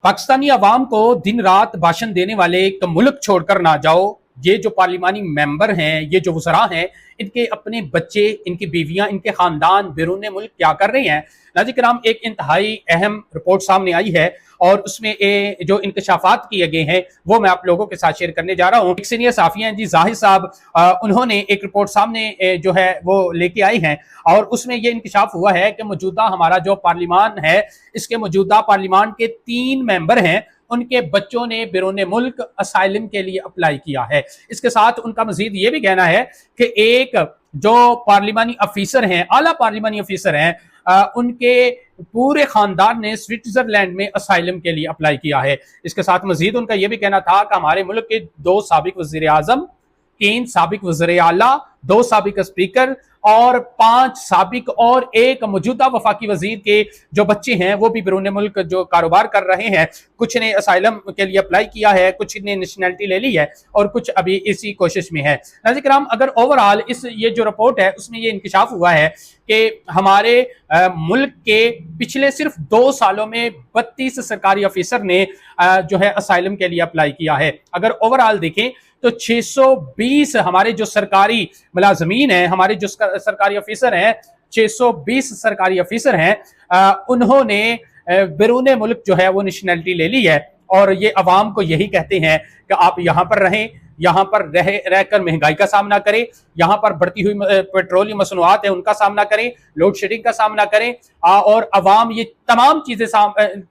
पाकिस्तानी अवाम को दिन रात भाषण देने वाले एक मुल्क छोड़कर ना जाओ। ये जो पार्लिमानी मेंबर हैं, ये जो वज़रा हैं, इनके अपने बच्चे, इनकी बीवियां, इनके खानदान बैरून मुल्क क्या कर रहे हैं। नाज़रीन किराम, एक इंतहाई अहम रिपोर्ट सामने आई है और उसमें जो इंकशाफात किए गए हैं वो मैं आप लोगों के साथ शेयर करने जा रहा हूँ। एक सीनियर साफ़ी हैं जी, जाहिद साहब, उन्होंने एक रिपोर्ट सामने जो है वो लेके आई हैं और उसमें ये इंकशाफ हुआ है कि मौजूदा हमारा जो पार्लिमान है, इसके मौजूदा पार्लिमान के 3 मेंबर हैं, उनके बच्चों ने बैरून मुल्क असाइलम के लिए अप्लाई किया है। इसके साथ उनका मजीद ये भी कहना है कि एक जो पार्लिमानी अफीसर हैं, आला पार्लिमानी अफीसर हैं, उनके पूरे खानदान ने स्विट्जरलैंड में असाइलम के लिए अप्लाई किया है। इसके साथ मजीद उनका यह भी कहना था कि हमारे मुल्क के 2 साबिक वज़ीर आज़म, 3 साबिक वज़ीर आला, 2 साबिक स्पीकर और 5 साबिक और 1 मौजूदा वफाकी वजीर के जो बच्चे हैं वो भी बैरून मुल्क जो कारोबार कर रहे हैं। कुछ ने असाइलम के लिए अप्लाई किया है, कुछ ने नेशनैलिटी ले ली है और कुछ अभी इसी कोशिश में है। नाज़रीन किराम, अगर ओवरऑल ये जो रिपोर्ट है उसमें ये इंकशाफ हुआ है कि हमारे मुल्क के पिछले सिर्फ 2 सालों में 32 सरकारी अफीसर ने जो है असाइलम के लिए अप्लाई किया है। अगर ओवरऑल देखें तो 620 हमारे जो सरकारी मुलाजमीन हैं, हमारे जो सरकारी अफीसर हैं, 620 सरकारी अफीसर हैं, उन्होंने बैरून मुल्क जो है वो नेशनैलिटी ले ली है और ये अवाम को यही कहते हैं कि आप यहाँ पर रहें, यहाँ पर रहकर महंगाई का सामना करें, यहाँ पर बढ़ती हुई पेट्रोलियम मसनूआत है उनका सामना करें, लोड शेडिंग का सामना करें और अवाम ये तमाम चीजें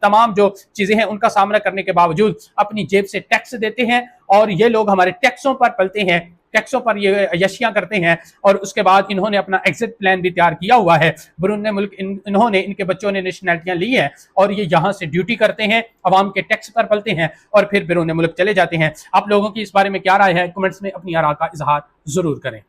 तमाम जो चीजें हैं उनका सामना करने के बावजूद अपनी जेब से टैक्स देते हैं और ये लोग हमारे टैक्सों पर पलते हैं, टैक्सों पर ये यशियां करते हैं और उसके बाद इन्होंने अपना एग्जिट प्लान भी तैयार किया हुआ है। बैरून मुल्क इन्होंने, इनके बच्चों ने नेशनैलिटियां ली है और ये यहाँ से ड्यूटी करते हैं, अवाम के टैक्स पर पलते हैं और फिर बैरून मुल्क चले जाते हैं। आप लोगों की इस बारे में क्या राय है? कमेंट्स में अपनी आरा का इजहार जरूर करें।